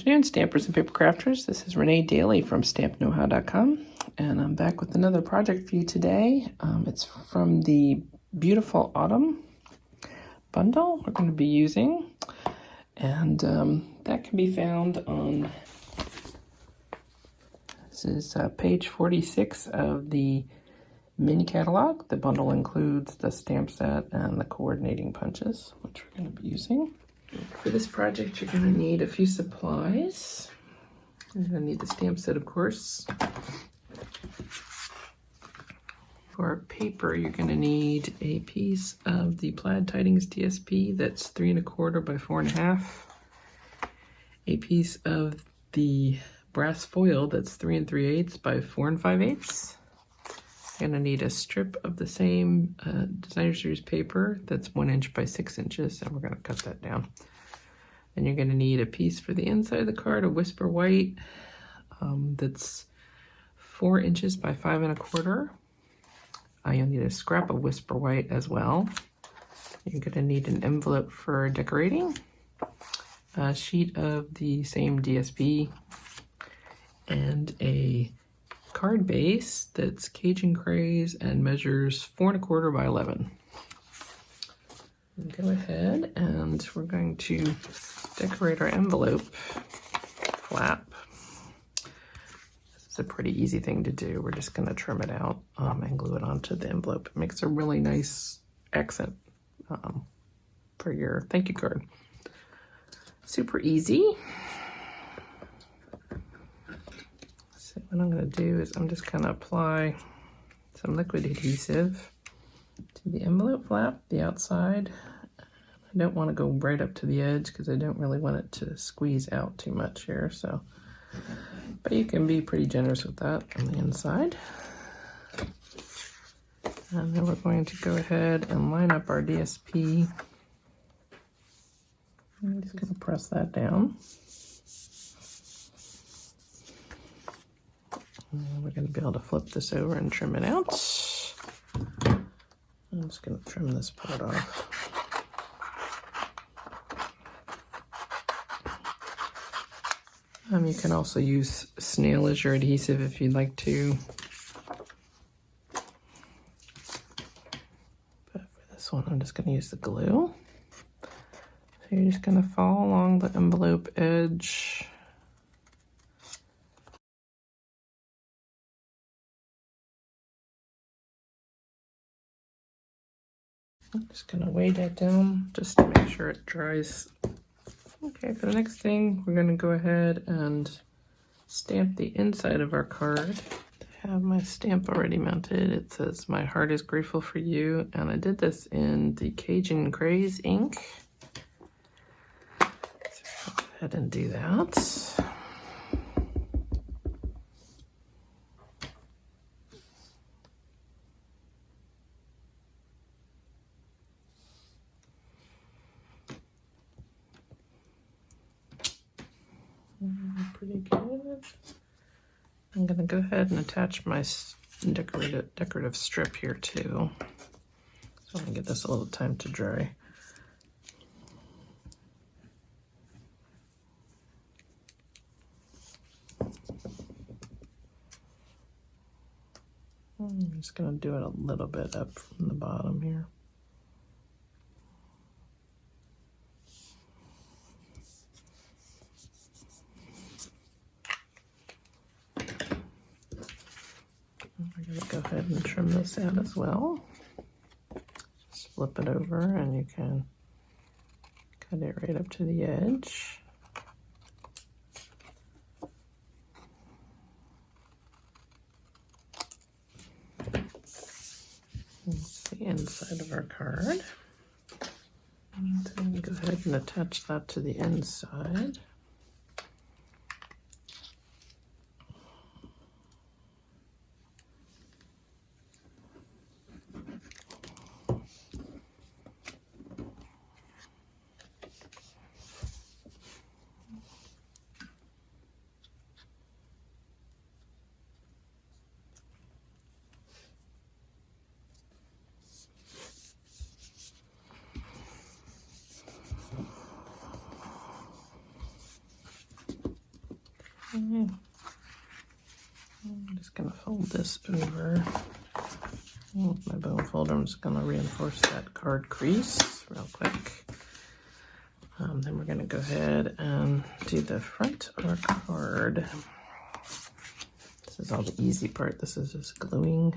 afternoon, stampers and paper crafters. This is Renee Daly from stampknowhow.com, and I'm back with another project for you today. It's from the Beautiful Autumn bundle we're going to be using, and that can be found on, this is page 46 of the mini catalog. The bundle includes the stamp set and the coordinating punches, which we're going to be using. For this project, you're going to need a few supplies. You're going to need the stamp set, of course. For paper, you're going to need a piece of the Plaid Tidings DSP that's 3 1/4 by 4 1/2. A piece of the brass foil that's 3 3/8 by 4 5/8. You're going to need a strip of the same designer series paper that's 1 inch by 6 inches, and we're going to cut that down. Then you're going to need a piece for the inside of the card, a whisper white that's 4 inches by 5 1/4. You'll need a scrap of whisper white as well. You're going to need an envelope for decorating, a sheet of the same DSP, and a card base that's Cajun craze and measures 4 1/4 by 11. Go ahead and we're going to decorate our envelope flap. This is a pretty easy thing to do. We're just going to trim it out and glue it onto the envelope. It makes a really nice accent for your thank you card. Super easy. So what I'm going to do is I'm just going to apply some liquid adhesive to the envelope flap, the outside. I don't want to go right up to the edge because I don't really want it to squeeze out too much here. So, but you can be pretty generous with that on the inside. And then we're going to go ahead and line up our DSP. I'm just going to press that down. And we're going to be able to flip this over and trim it out. I'm just going to trim this part off. You can also use snail as your adhesive if you'd like to. But for this one, I'm just going to use the glue. So you're just going to follow along the envelope edge. I'm just going to weigh that down just to make sure it dries. Okay, for the next thing, we're going to go ahead and stamp the inside of our card. I have my stamp already mounted. It says, "My heart is grateful for you," and I did this in the Cajun Craze ink. So I'll go ahead and do that. Pretty good. I'm going to go ahead and attach my decorative strip here too. So I'm going to give this a little time to dry. I'm just going to do it a little bit up from the bottom here. We're going to go ahead and trim this out as well. Just flip it over and you can cut it right up to the edge. That's the inside of our card. And then go ahead and attach that to the inside. I'm just going to fold this over. With my bone folder, I'm just going to reinforce that card crease real quick. Then we're going to go ahead and do the front of our card. This is all the easy part. This is just gluing.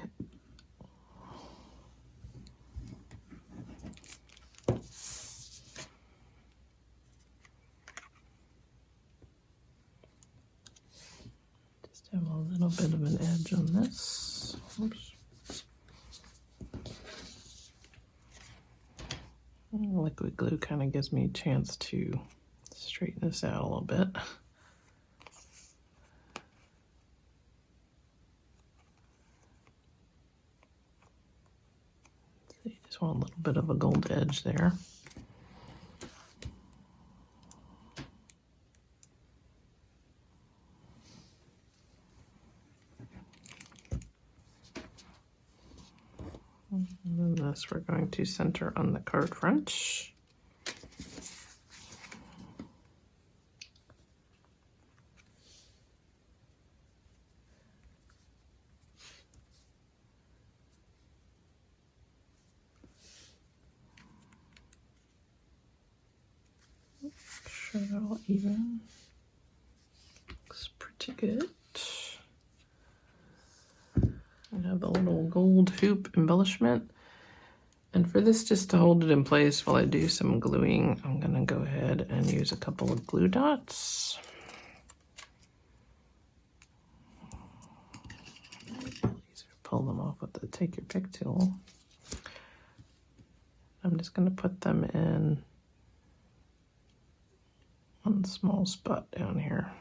Just have a little bit of an edge on this. Oops. Liquid glue kind of gives me a chance to straighten this out a little bit. So you just want a little bit of a gold edge there. And then this we're going to center on the card front. Make sure they're all even. Looks pretty good. I have a little gold hoop embellishment. And for this, just to hold it in place while I do some gluing, I'm going to go ahead and use a couple of glue dots. Pull them off with the take your pick tool. I'm just going to put them in one small spot down here.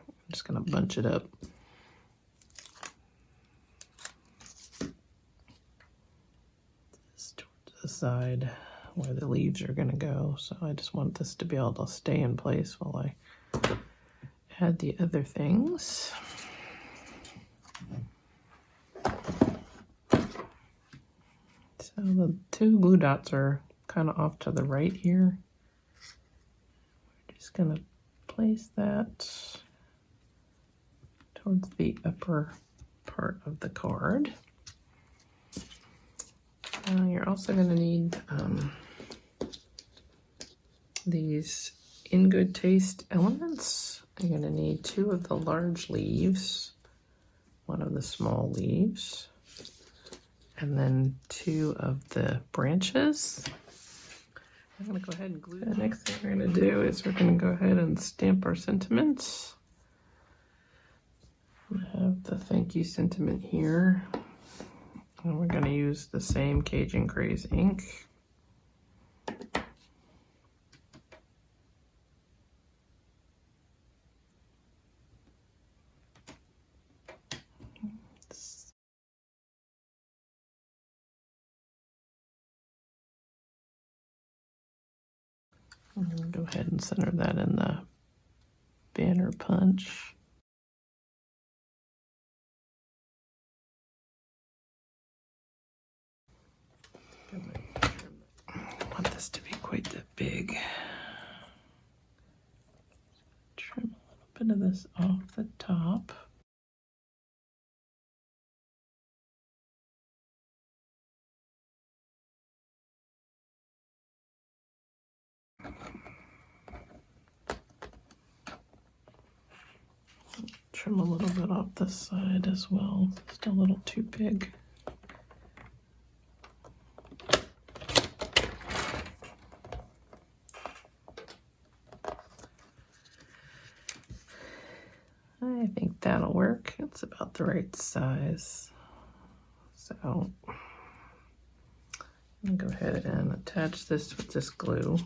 I'm just going to bunch it up. The side where the leaves are going to go, so I just want this to be able to stay in place while I add the other things. So the two glue dots are kind of off to the right here. We're just going to place that towards the upper part of the card. You're also going to need these in good taste elements. You're going to need 2 of the large leaves, 1 of the small leaves, and then 2 of the branches. I'm going to go ahead and glue. The next thing we're going to do is we're going to go ahead and stamp our sentiments. I have the thank you sentiment here. And we're going to use the same Cajun Craze ink. I'm going to go ahead and center that in the banner punch. I want this to be quite that big. Trim a little bit of this off the top. Trim a little bit off this side as well. Just a little too big. I think that'll work. It's about the right size. So I'm gonna go ahead and attach this with this glue.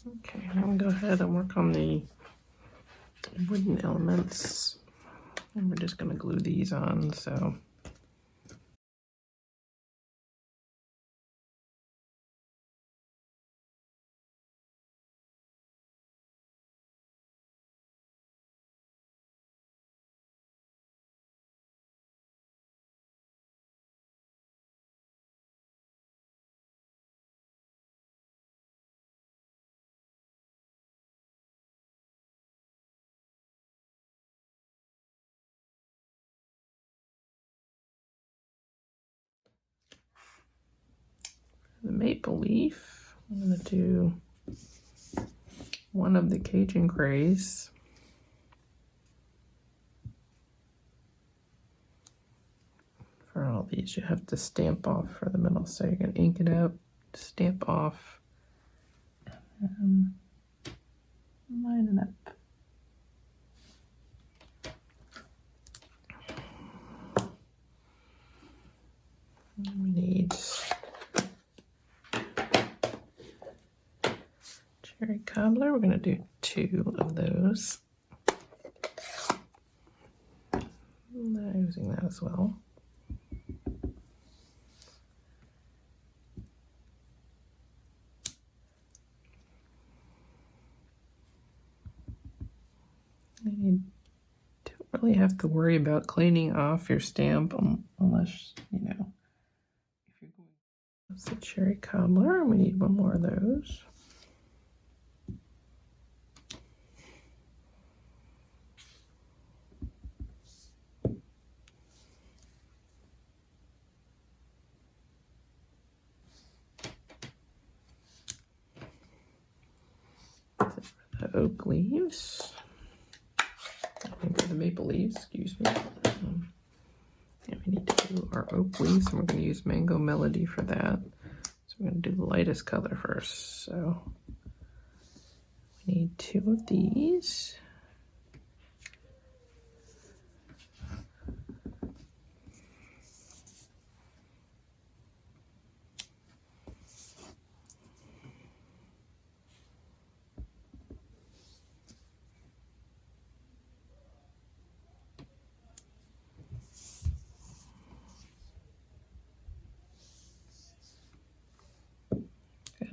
Okay, I'm gonna go ahead and work on the wooden elements. And we're just gonna glue these on, so. The maple leaf, I'm gonna do one of the Cajun grays. For all these, you have to stamp off for the middle, so you can ink it up, stamp off, and line it up. And we need cherry cobbler. We're going to do 2 of those. I'm using that as well. You don't really have to worry about cleaning off your stamp unless, you know, if you're going. That's the cherry cobbler. We need 1 more of those. The oak leaves. The maple leaves, excuse me. And we need to do our oak leaves, and we're going to use Mango Melody for that. So we're going to do the lightest color first. So we need 2 of these.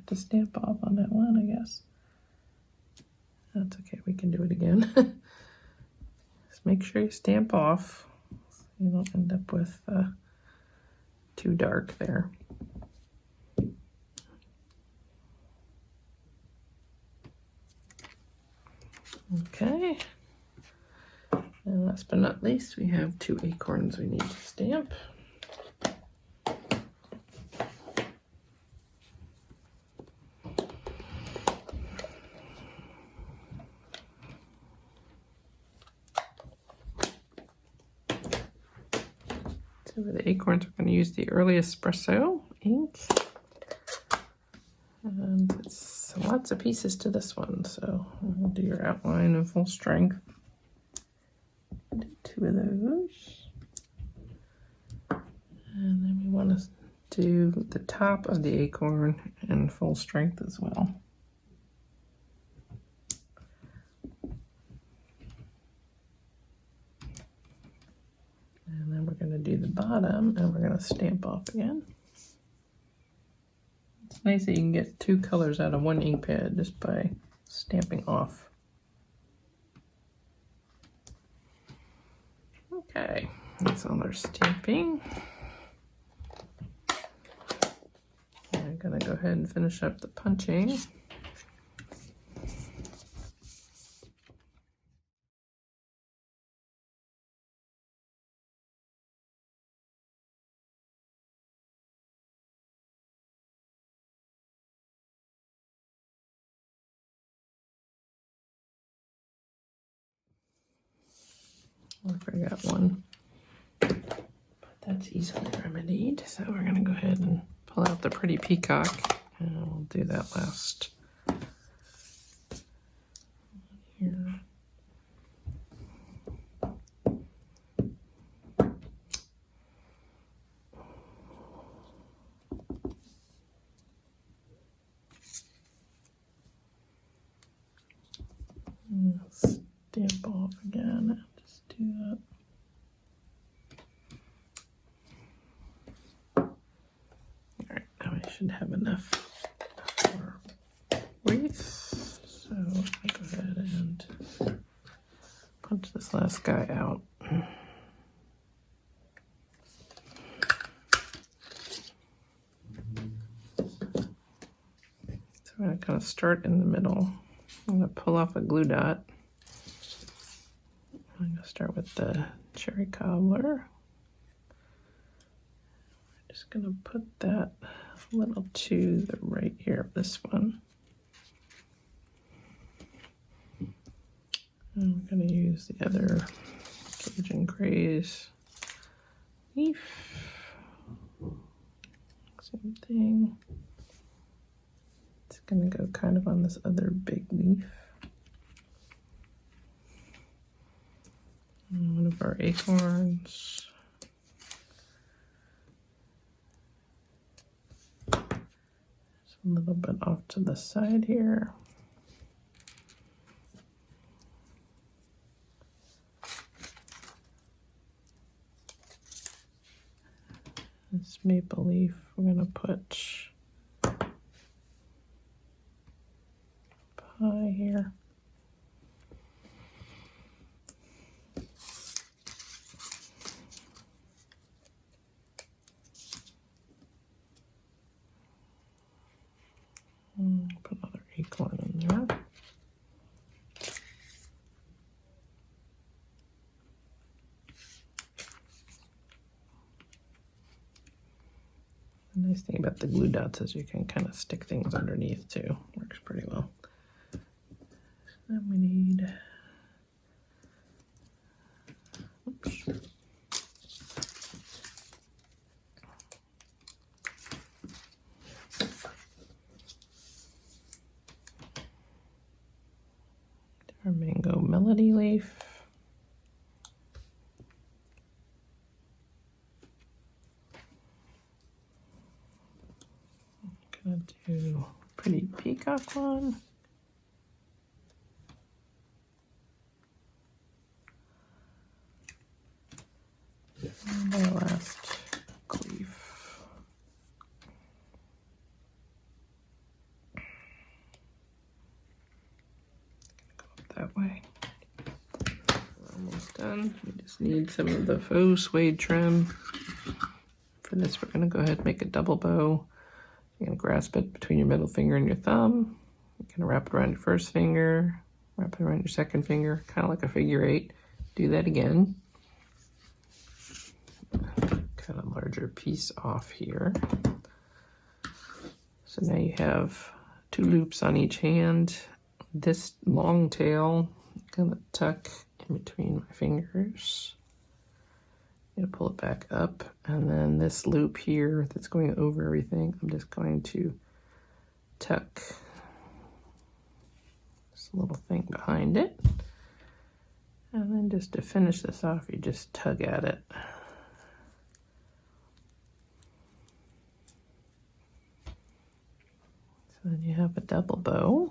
To stamp off on that one, I guess. That's okay, we can do it again. Just make sure you stamp off so you don't end up with too dark there. Okay. And last but not least, we have 2 acorns we need to stamp. So for the acorns, we're going to use the Early Espresso ink. And it's lots of pieces to this one, so we'll do your outline in full strength. Do 2 of those. And then we want to do the top of the acorn in full strength as well. And then we're going to do the bottom, and we're going to stamp off again. It's nice that you can get 2 colors out of 1 ink pad just by stamping off. Okay, that's all our stamping. I'm going to go ahead and finish up the punching. I forgot one, but that's easily remedied. So we're going to go ahead and pull out the pretty peacock, and we'll do that last. Here. stamp off again. Just do that. Alright, now I should have enough for wreath. So I'll go ahead and punch this last guy out. So I'm going to kind of start in the middle. I'm going to pull off a glue dot. I'm going to start with the cherry cobbler. I'm just going to put that a little to the right here of this one. And we're going to use the other Cajun Grays leaf. Same thing. It's going to go kind of on this other big leaf. And one of our acorns. Just a little bit off to the side here. This maple leaf, we're going to put pie here. And put another acorn in there. The nice thing about the glue dots is you can kind of stick things underneath too. Works pretty well. So then we need, oops. Our mango melody leaf. Gonna do a pretty peacock one. And the last leaf. Go up that way. We're almost done. We just need some of the faux suede trim. For this, we're gonna go ahead and make a double bow. You're going to grasp it between your middle finger and your thumb. You're going to wrap it around your first finger, wrap it around your second finger, kind of like a figure eight. Do that again. Cut a larger piece off here. So now you have 2 loops on each hand. This long tail, I'm going to tuck in between my fingers. I'm going to pull it back up, and then this loop here that's going over everything, I'm just going to tuck this little thing behind it. And then just to finish this off, you just tug at it. So then you have a double bow.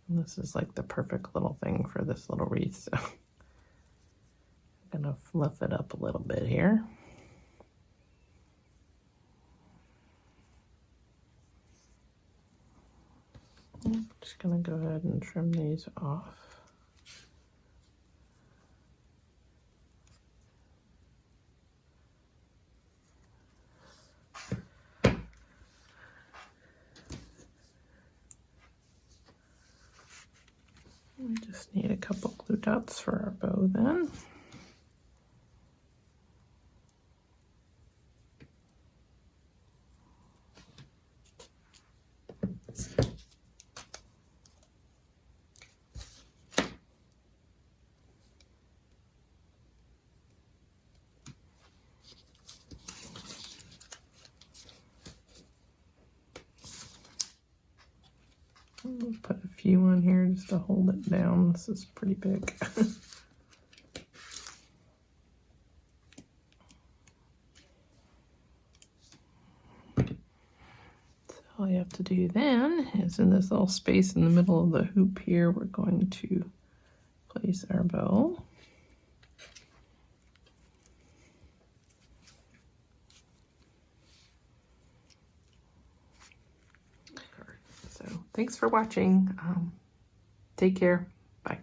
And this is like the perfect little thing for this little wreath. So I'm gonna fluff it up a little bit here. I'm just gonna go ahead and trim these off. We just need a couple glue dots for our bow then. We'll put a few on here just to hold it down. This is pretty big. So all you have to do then is in this little space in the middle of the hoop here, we're going to place our bow. So thanks for watching. Take care. Bye.